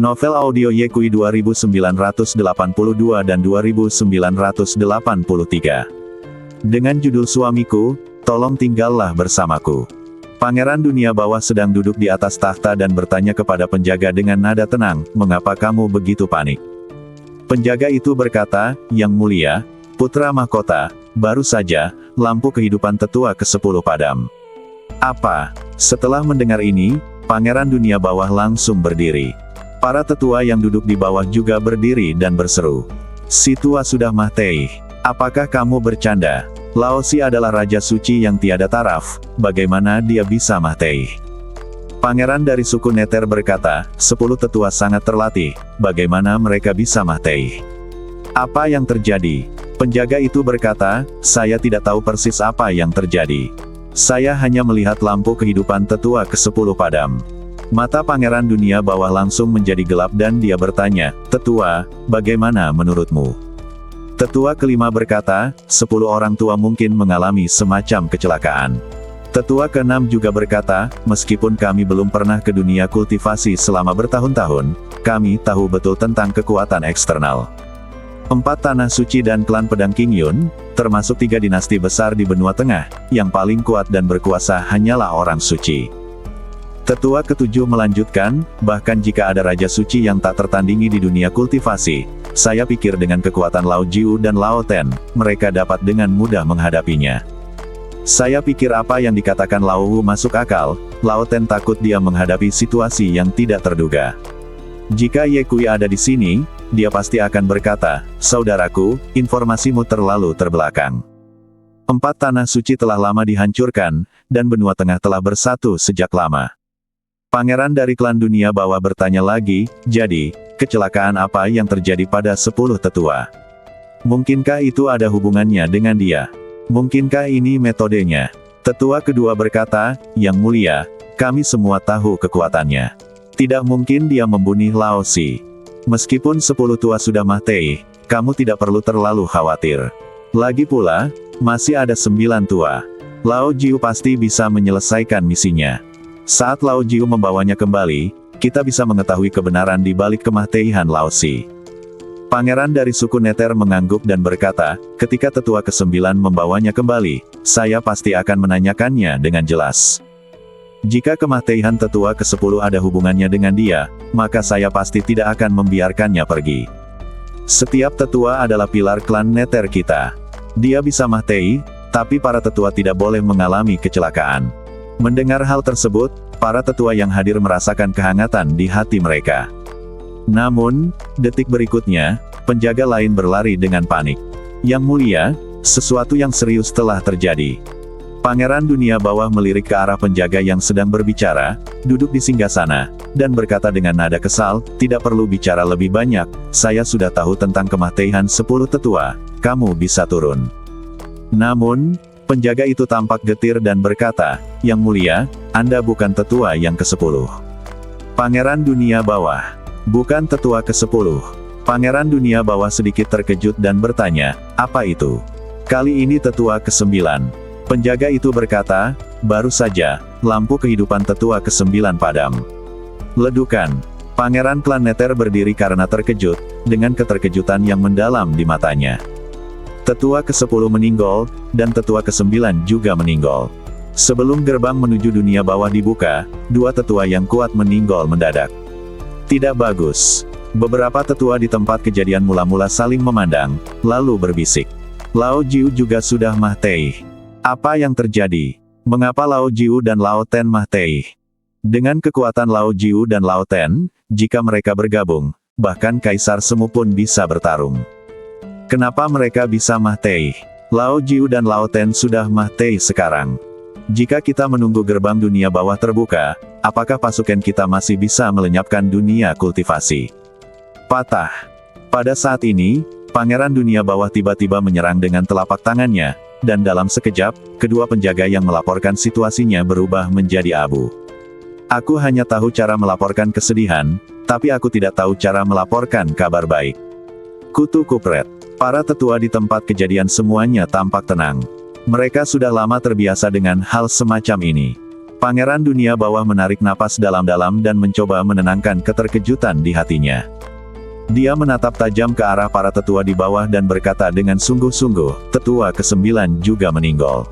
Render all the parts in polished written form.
Novel audio Yekui 2982 dan 2983. Dengan judul Suamiku, Tolong Tinggallah Bersamaku. Pangeran dunia bawah sedang duduk di atas takhta dan bertanya kepada penjaga dengan nada tenang, "Mengapa kamu begitu panik?" Penjaga itu berkata, "Yang mulia, putra mahkota, baru saja, lampu kehidupan tetua ke-10 padam." "Apa?" Setelah mendengar ini, pangeran dunia bawah langsung berdiri. Para tetua yang duduk di bawah juga berdiri dan berseru, "Si tua sudah mati. Apakah kamu bercanda? Laozi adalah raja suci yang tiada taraf, bagaimana dia bisa mati?" Pangeran dari suku Neter berkata, 10 tetua sangat terlatih, bagaimana mereka bisa mati?" "Apa yang terjadi?" Penjaga itu berkata, "Saya tidak tahu persis apa yang terjadi. Saya hanya melihat lampu kehidupan tetua ke-10 padam." Mata pangeran dunia bawah langsung menjadi gelap dan dia bertanya, "Tetua, bagaimana menurutmu?" Tetua kelima berkata, 10 orang tua mungkin mengalami semacam kecelakaan. Tetua keenam juga berkata, "Meskipun kami belum pernah ke dunia kultivasi selama bertahun-tahun, kami tahu betul tentang kekuatan eksternal. 4 tanah suci dan klan pedang King Yun, termasuk 3 dinasti besar di benua tengah, yang paling kuat dan berkuasa hanyalah orang suci." Tetua ketujuh melanjutkan, "Bahkan jika ada raja suci yang tak tertandingi di dunia kultivasi, saya pikir dengan kekuatan Lao Jiu dan Lao Ten, mereka dapat dengan mudah menghadapinya. Saya pikir apa yang dikatakan Lao Wu masuk akal, Lao Ten takut dia menghadapi situasi yang tidak terduga. Jika Yekui ada di sini, dia pasti akan berkata, 'Saudaraku, informasimu terlalu terbelakang. 4 tanah suci telah lama dihancurkan, dan benua tengah telah bersatu sejak lama.'" Pangeran dari klan dunia bawah bertanya lagi, "Jadi, kecelakaan apa yang terjadi pada 10 tetua? Mungkinkah itu ada hubungannya dengan dia? Mungkinkah ini metodenya?" Tetua kedua berkata, "Yang mulia, kami semua tahu kekuatannya. Tidak mungkin dia membunuh Laozi. Meskipun 10 tua sudah mati, kamu tidak perlu terlalu khawatir. Lagi pula, masih ada 9 tua. Lao Jiu pasti bisa menyelesaikan misinya. Saat Lao Jiu membawanya kembali, kita bisa mengetahui kebenaran di balik kematian Laozi." Pangeran dari suku Neter mengangguk dan berkata, "Ketika tetua ke-9 membawanya kembali, saya pasti akan menanyakannya dengan jelas. Jika kematian tetua ke-10 ada hubungannya dengan dia, maka saya pasti tidak akan membiarkannya pergi. Setiap tetua adalah pilar klan Neter kita. Dia bisa mati, tapi para tetua tidak boleh mengalami kecelakaan." Mendengar hal tersebut, para tetua yang hadir merasakan kehangatan di hati mereka. Namun, detik berikutnya, penjaga lain berlari dengan panik. "Yang mulia, sesuatu yang serius telah terjadi." Pangeran dunia bawah melirik ke arah penjaga yang sedang berbicara, duduk di singgasana, dan berkata dengan nada kesal, "Tidak perlu bicara lebih banyak, saya sudah tahu tentang kematian 10 tetua, kamu bisa turun." Namun, penjaga itu tampak getir dan berkata, "Yang mulia, Anda bukan tetua yang ke-10. Pangeran dunia bawah. Bukan tetua ke-10. Pangeran dunia bawah sedikit terkejut dan bertanya, "Apa itu?" "Kali ini tetua ke-9. Penjaga itu berkata, "Baru saja, lampu kehidupan tetua ke-9 padam." Ledukan. Pangeran klan Neter berdiri karena terkejut, dengan keterkejutan yang mendalam di matanya. Tetua ke-10 meninggal, dan tetua ke-9 juga meninggal. Sebelum gerbang menuju dunia bawah dibuka, 2 tetua yang kuat meninggal mendadak. Tidak bagus. Beberapa tetua di tempat kejadian mula-mula saling memandang, lalu berbisik. Lao Jiu juga sudah mati. Apa yang terjadi? Mengapa Lao Jiu dan Lao Ten mati? Dengan kekuatan Lao Jiu dan Lao Ten, jika mereka bergabung, bahkan Kaisar Semu pun bisa bertarung. Kenapa mereka bisa mati? Lao Jiu dan Lao Ten sudah mati sekarang. Jika kita menunggu gerbang dunia bawah terbuka, apakah pasukan kita masih bisa melenyapkan dunia kultivasi? Patah. Pada saat ini, pangeran dunia bawah tiba-tiba menyerang dengan telapak tangannya, dan dalam sekejap, kedua penjaga yang melaporkan situasinya berubah menjadi abu. "Aku hanya tahu cara melaporkan kesedihan, tapi aku tidak tahu cara melaporkan kabar baik." Kutu kupret. Para tetua di tempat kejadian semuanya tampak tenang. Mereka sudah lama terbiasa dengan hal semacam ini. Pangeran dunia bawah menarik napas dalam-dalam dan mencoba menenangkan keterkejutan di hatinya. Dia menatap tajam ke arah para tetua di bawah dan berkata dengan sungguh-sungguh, tetua ke-9 juga meninggal.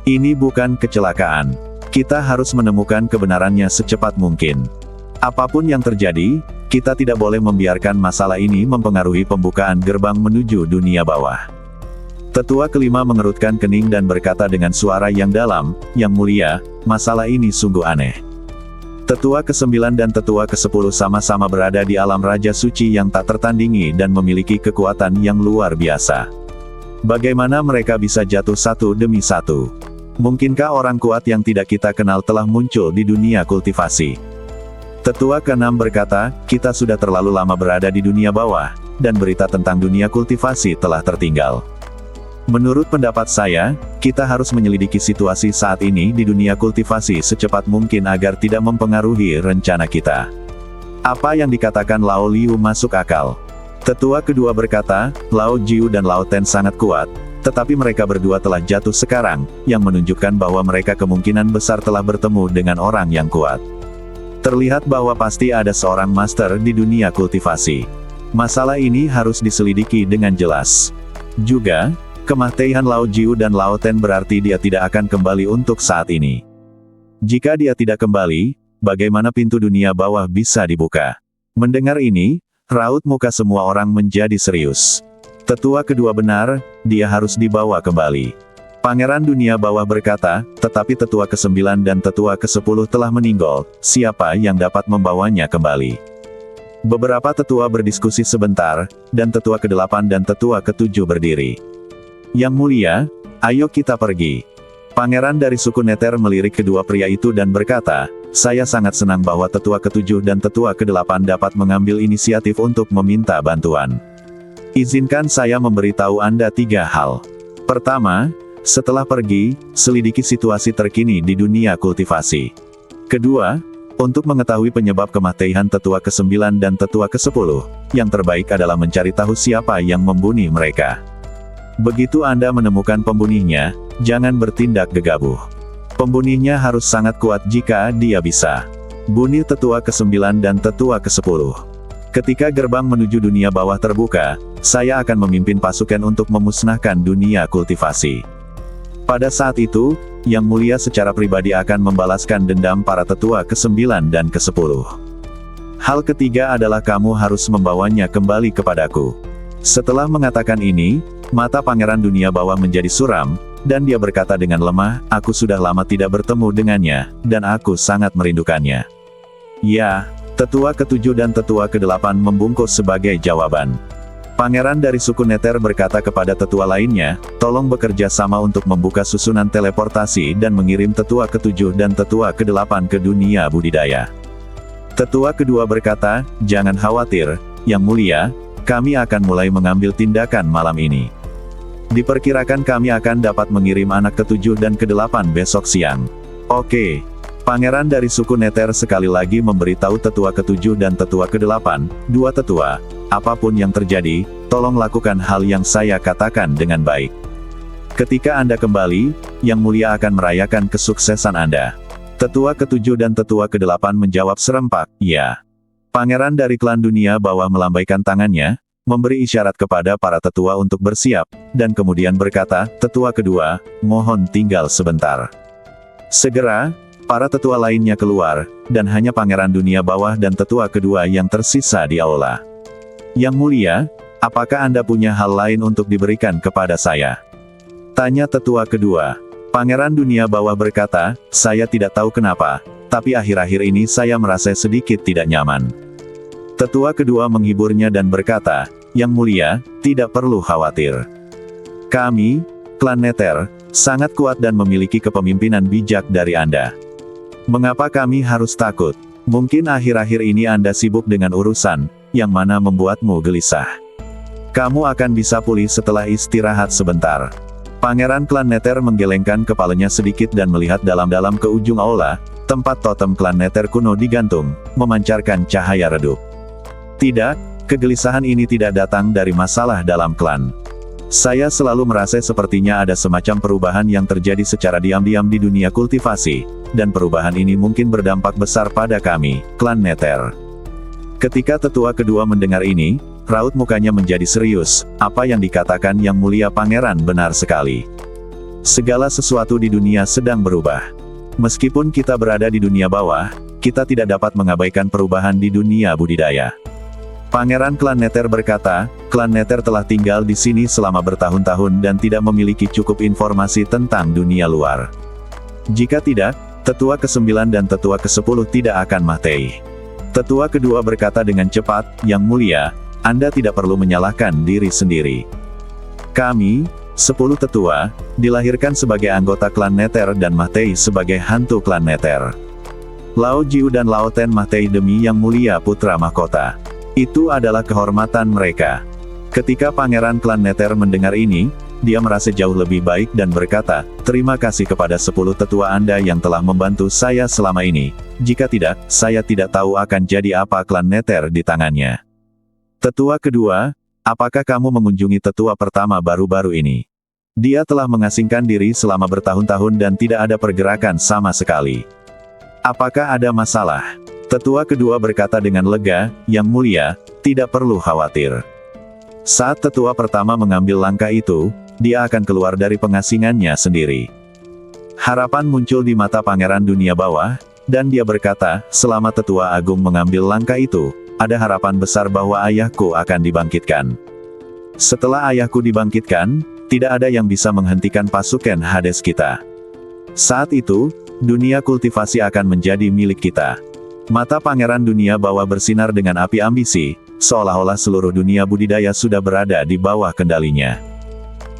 Ini bukan kecelakaan. Kita harus menemukan kebenarannya secepat mungkin. Apapun yang terjadi, kita tidak boleh membiarkan masalah ini mempengaruhi pembukaan gerbang menuju dunia bawah. Tetua kelima mengerutkan kening dan berkata dengan suara yang dalam, Yang Mulia, masalah ini sungguh aneh. Tetua ke-9 dan tetua ke-10 sama-sama berada di alam Raja Suci yang tak tertandingi dan memiliki kekuatan yang luar biasa. Bagaimana mereka bisa jatuh satu demi satu? Mungkinkah orang kuat yang tidak kita kenal telah muncul di dunia kultivasi? Tetua ke-6 berkata, kita sudah terlalu lama berada di dunia bawah, dan berita tentang dunia kultivasi telah tertinggal. Menurut pendapat saya, kita harus menyelidiki situasi saat ini di dunia kultivasi secepat mungkin agar tidak mempengaruhi rencana kita. Apa yang dikatakan Lao Liu masuk akal. Tetua kedua berkata, Lao Jiu dan Lao Ten sangat kuat, tetapi mereka berdua telah jatuh sekarang, yang menunjukkan bahwa mereka kemungkinan besar telah bertemu dengan orang yang kuat. Terlihat bahwa pasti ada seorang master di dunia kultivasi. Masalah ini harus diselidiki dengan jelas. Juga, kematian Lao Jiu dan Lao Ten berarti dia tidak akan kembali untuk saat ini. Jika dia tidak kembali, bagaimana pintu dunia bawah bisa dibuka? Mendengar ini, raut muka semua orang menjadi serius. Tetua kedua benar, dia harus dibawa kembali. Pangeran dunia bawah berkata, tetapi tetua ke-9 dan tetua ke-10 telah meninggal, siapa yang dapat membawanya kembali? Beberapa tetua berdiskusi sebentar, dan tetua ke-8 dan tetua ke-7 berdiri. Yang Mulia, ayo kita pergi. Pangeran dari suku Neter melirik kedua pria itu dan berkata, saya sangat senang bahwa tetua ke-7 dan tetua ke-8 dapat mengambil inisiatif untuk meminta bantuan. Izinkan saya memberitahu Anda 3 hal. Pertama, setelah pergi, selidiki situasi terkini di dunia kultivasi. Kedua, untuk mengetahui penyebab kematian tetua ke-9 dan tetua ke-10, yang terbaik adalah mencari tahu siapa yang membunuh mereka. Begitu Anda menemukan pembunuhnya, jangan bertindak gegabah. Pembunuhnya harus sangat kuat jika dia bisa bunuh tetua ke-9 dan tetua ke-10. Ketika gerbang menuju dunia bawah terbuka, saya akan memimpin pasukan untuk memusnahkan dunia kultivasi. Pada saat itu, Yang Mulia secara pribadi akan membalaskan dendam para tetua ke-9 dan ke-10. Hal ketiga adalah kamu harus membawanya kembali kepadaku. Setelah mengatakan ini, mata pangeran dunia bawah menjadi suram, dan dia berkata dengan lemah, aku sudah lama tidak bertemu dengannya, dan aku sangat merindukannya. Ya, tetua ke-7 dan tetua ke-8 membungkuk sebagai jawaban. Pangeran dari suku Neter berkata kepada tetua lainnya, tolong bekerja sama untuk membuka susunan teleportasi dan mengirim tetua ke-7 dan tetua ke-8 ke dunia budidaya. Tetua kedua berkata, jangan khawatir, Yang Mulia, kami akan mulai mengambil tindakan malam ini. Diperkirakan kami akan dapat mengirim anak ke-7 dan ke-8 besok siang. Oke. Pangeran dari suku Neter sekali lagi memberitahu tetua ke-7 dan tetua ke-8, dua tetua, apapun yang terjadi, tolong lakukan hal yang saya katakan dengan baik. Ketika Anda kembali, Yang Mulia akan merayakan kesuksesan Anda. Tetua ke-7 dan tetua ke-8 menjawab serempak, ya. Pangeran dari klan dunia bawah melambaikan tangannya, memberi isyarat kepada para tetua untuk bersiap, dan kemudian berkata, tetua kedua, mohon tinggal sebentar. Segera, para tetua lainnya keluar, dan hanya pangeran dunia bawah dan tetua kedua yang tersisa di aula. Yang Mulia, apakah Anda punya hal lain untuk diberikan kepada saya? Tanya tetua kedua. Pangeran dunia bawah berkata, saya tidak tahu kenapa, tapi akhir-akhir ini saya merasa sedikit tidak nyaman. Tetua kedua menghiburnya dan berkata, Yang Mulia, tidak perlu khawatir. Kami, klan Neter, sangat kuat dan memiliki kepemimpinan bijak dari Anda. Mengapa kami harus takut? Mungkin akhir-akhir ini Anda sibuk dengan urusan, yang mana membuatmu gelisah. Kamu akan bisa pulih setelah istirahat sebentar. Pangeran klan Neter menggelengkan kepalanya sedikit dan melihat dalam-dalam ke ujung aula, tempat totem klan Neter kuno digantung, memancarkan cahaya redup. Tidak, kegelisahan ini tidak datang dari masalah dalam klan. Saya selalu merasa sepertinya ada semacam perubahan yang terjadi secara diam-diam di dunia kultivasi, dan perubahan ini mungkin berdampak besar pada kami, klan Nether. Ketika tetua kedua mendengar ini, raut mukanya menjadi serius. Apa yang dikatakan Yang Mulia Pangeran benar sekali. Segala sesuatu di dunia sedang berubah. Meskipun kita berada di dunia bawah, kita tidak dapat mengabaikan perubahan di dunia budidaya. Pangeran klan Nether berkata, klan Nether telah tinggal di sini selama bertahun-tahun dan tidak memiliki cukup informasi tentang dunia luar. Jika tidak, tetua ke-9 dan tetua ke-10 tidak akan mati. Tetua kedua berkata dengan cepat, Yang Mulia, Anda tidak perlu menyalahkan diri sendiri. Kami, 10 tetua, dilahirkan sebagai anggota klan Nether dan mati sebagai hantu klan Nether. Lao Jiu dan Lao Ten mati demi Yang Mulia Putra Mahkota. Itu adalah kehormatan mereka. Ketika Pangeran klan Nether mendengar ini, dia merasa jauh lebih baik dan berkata, terima kasih kepada 10 tetua Anda yang telah membantu saya selama ini. Jika tidak, saya tidak tahu akan jadi apa klan Nether di tangannya. Tetua kedua, apakah kamu mengunjungi tetua pertama baru-baru ini? Dia telah mengasingkan diri selama bertahun-tahun dan tidak ada pergerakan sama sekali. Apakah ada masalah? Tetua kedua berkata dengan lega, Yang Mulia, tidak perlu khawatir. Saat tetua pertama mengambil langkah itu, dia akan keluar dari pengasingannya sendiri. Harapan muncul di mata Pangeran Dunia Bawah, dan dia berkata, selama tetua agung mengambil langkah itu, ada harapan besar bahwa ayahku akan dibangkitkan. Setelah ayahku dibangkitkan, tidak ada yang bisa menghentikan pasukan Hades kita. Saat itu, dunia kultivasi akan menjadi milik kita. Mata Pangeran Dunia Bawah bersinar dengan api ambisi, seolah-olah seluruh dunia budidaya sudah berada di bawah kendalinya.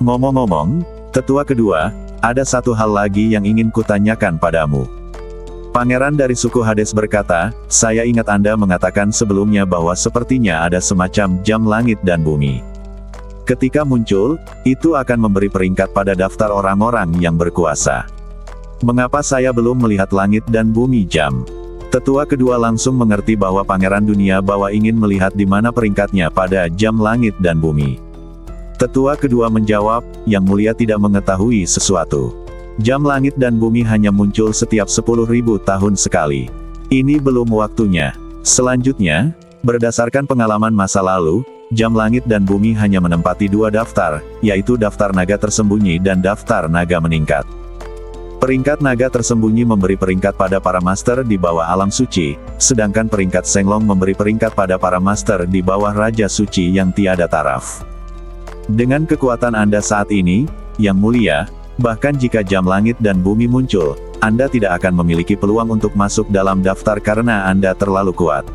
Ngomong-ngomong, tetua kedua, ada satu hal lagi yang ingin kutanyakan padamu. Pangeran dari suku Hades berkata, saya ingat Anda mengatakan sebelumnya bahwa sepertinya ada semacam jam langit dan bumi. Ketika muncul, itu akan memberi peringkat pada daftar orang-orang yang berkuasa. Mengapa saya belum melihat langit dan bumi jam? Tetua kedua langsung mengerti bahwa Pangeran Dunia Bawah ingin melihat di mana peringkatnya pada jam langit dan bumi. Tetua kedua menjawab, Yang Mulia tidak mengetahui sesuatu. Jam langit dan bumi hanya muncul setiap 10.000 tahun sekali. Ini belum waktunya. Selanjutnya, berdasarkan pengalaman masa lalu, jam langit dan bumi hanya menempati 2 daftar, yaitu daftar naga tersembunyi dan daftar naga meningkat. Peringkat naga tersembunyi memberi peringkat pada para master di bawah alam suci, sedangkan peringkat Senglong memberi peringkat pada para master di bawah Raja Suci yang tiada taraf. Dengan kekuatan Anda saat ini, Yang Mulia, bahkan jika jam langit dan bumi muncul, Anda tidak akan memiliki peluang untuk masuk dalam daftar karena Anda terlalu kuat.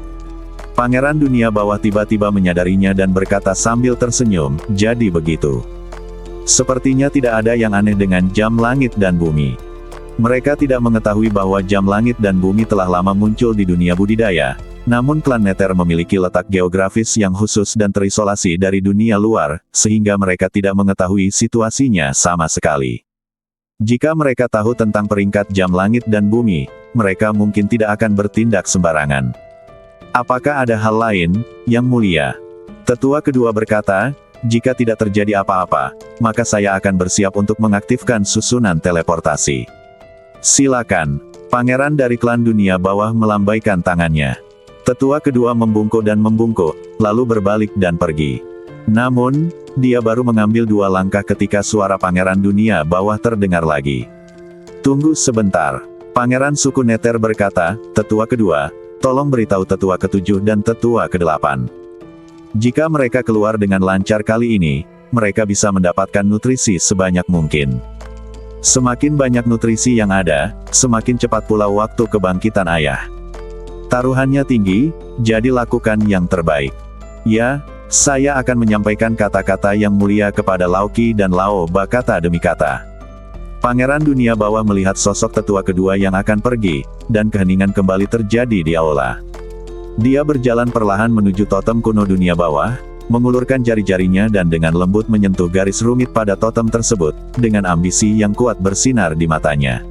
Pangeran Dunia Bawah tiba-tiba menyadarinya dan berkata sambil tersenyum, jadi begitu. Sepertinya tidak ada yang aneh dengan jam langit dan bumi. Mereka tidak mengetahui bahwa jam langit dan bumi telah lama muncul di dunia budidaya, namun klan Nether memiliki letak geografis yang khusus dan terisolasi dari dunia luar, sehingga mereka tidak mengetahui situasinya sama sekali. Jika mereka tahu tentang peringkat jam langit dan bumi, mereka mungkin tidak akan bertindak sembarangan. Apakah ada hal lain, Yang Mulia? Tetua kedua berkata, jika tidak terjadi apa-apa, maka saya akan bersiap untuk mengaktifkan susunan teleportasi. Silakan. Pangeran dari klan Dunia Bawah melambaikan tangannya. Tetua kedua membungkuk dan membungkuk, lalu berbalik dan pergi. Namun, dia baru mengambil 2 langkah ketika suara Pangeran Dunia Bawah terdengar lagi. Tunggu sebentar. Pangeran suku Nether berkata, tetua kedua, tolong beritahu tetua ke-7 dan tetua ke-8. Jika mereka keluar dengan lancar kali ini, mereka bisa mendapatkan nutrisi sebanyak mungkin. Semakin banyak nutrisi yang ada, semakin cepat pula waktu kebangkitan ayah. Taruhannya tinggi, jadi lakukan yang terbaik. Ya, saya akan menyampaikan kata-kata yang mulia kepada Laoki dan Lao Ba kata demi kata. Pangeran Dunia Bawah melihat sosok tetua kedua yang akan pergi, dan keheningan kembali terjadi di aula. Dia berjalan perlahan menuju totem kuno Dunia Bawah, mengulurkan jari-jarinya dan dengan lembut menyentuh garis rumit pada totem tersebut, dengan ambisi yang kuat bersinar di matanya.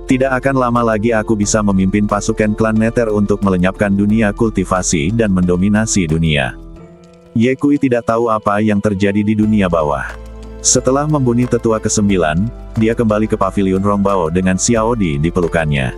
Tidak akan lama lagi aku bisa memimpin pasukan klan Nether untuk melenyapkan dunia kultivasi dan mendominasi dunia. Ye Kui tidak tahu apa yang terjadi di dunia bawah. Setelah membunuh tetua ke-9, dia kembali ke paviliun Rongbao dengan Xiao Di di pelukannya.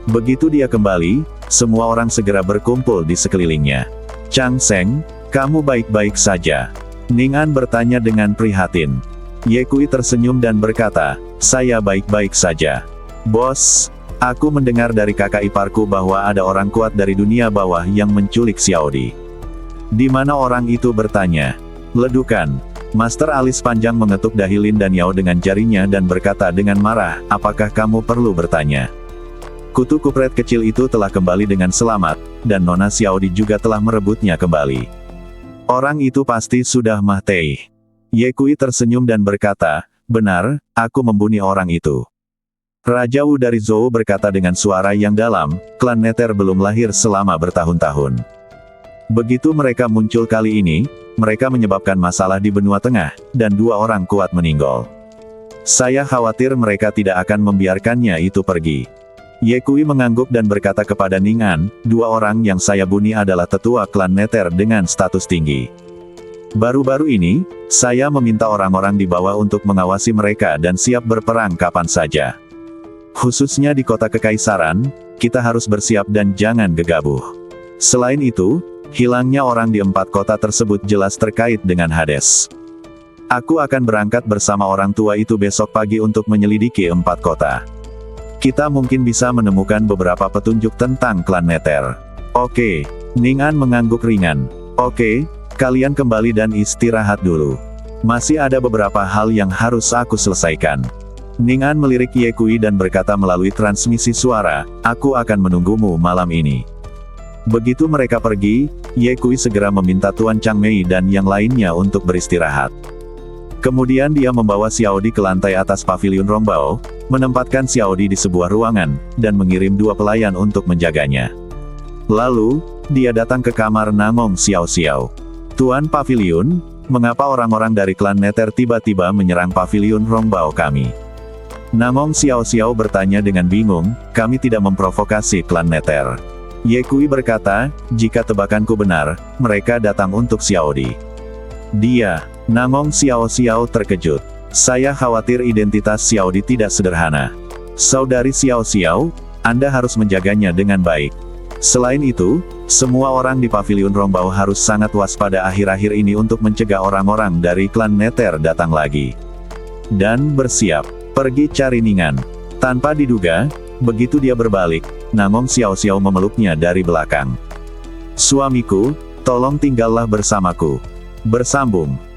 Begitu dia kembali, semua orang segera berkumpul di sekelilingnya. Chang Seng, kamu baik-baik saja? Ning An bertanya dengan prihatin. Ye Kui tersenyum dan berkata, saya baik-baik saja. Bos, aku mendengar dari kakak iparku bahwa ada orang kuat dari dunia bawah yang menculik Xiao Di. Di mana orang itu, bertanya. Ledukan. Master alis panjang mengetuk dahi Lin dan Yao dengan jarinya dan berkata dengan marah, apakah kamu perlu bertanya? Kutu kupret kecil itu telah kembali dengan selamat, dan Nona Xiao Di juga telah merebutnya kembali. Orang itu pasti sudah mati. Ye Kui tersenyum dan berkata, benar, aku membunuh orang itu. Raja Wu dari Zhou berkata dengan suara yang dalam, klan Nether belum lahir selama bertahun-tahun. Begitu mereka muncul kali ini, mereka menyebabkan masalah di benua tengah, dan 2 orang kuat meninggal. Saya khawatir mereka tidak akan membiarkannya itu pergi. Ye Kui mengangguk dan berkata kepada Ning An, 2 orang yang saya bunuh adalah tetua klan Nether dengan status tinggi. Baru-baru ini, saya meminta orang-orang di bawah untuk mengawasi mereka dan siap berperang kapan saja. Khususnya di kota Kekaisaran, kita harus bersiap dan jangan gegabah. Selain itu, hilangnya orang di 4 kota tersebut jelas terkait dengan Hades. Aku akan berangkat bersama orang tua itu besok pagi untuk menyelidiki 4 kota. Kita mungkin bisa menemukan beberapa petunjuk tentang klan Nether. Oke. Ning An mengangguk ringan. Oke, kalian kembali dan istirahat dulu. Masih ada beberapa hal yang harus aku selesaikan. Ning An melirik Ye Kui dan berkata melalui transmisi suara, aku akan menunggumu malam ini. Begitu mereka pergi, Ye Kui segera meminta Tuan Changmei dan yang lainnya untuk beristirahat. Kemudian dia membawa Xiao Di ke lantai atas paviliun Rongbao, menempatkan Xiao Di di sebuah ruangan, dan mengirim 2 pelayan untuk menjaganya. Lalu, dia datang ke kamar Nangong Xiao Xiao. Tuan Paviliun, mengapa orang-orang dari klan Nether tiba-tiba menyerang paviliun Rongbao kami? Nangong Xiao Xiao bertanya dengan bingung, kami tidak memprovokasi klan Nether. Ye Kui berkata, jika tebakanku benar, mereka datang untuk Xiao Di. Nangong Xiao Xiao terkejut. Saya khawatir identitas Xiao Di tidak sederhana. Saudari Xiao Xiao, Anda harus menjaganya dengan baik. Selain itu, semua orang di paviliun Rongbao harus sangat waspada akhir-akhir ini untuk mencegah orang-orang dari klan Nether datang lagi. Dan bersiap, pergi cari Ning An. Tanpa diduga, begitu dia berbalik, Nangong Xiao Xiao memeluknya dari belakang. Suamiku, tolong tinggallah bersamaku. Bersambung.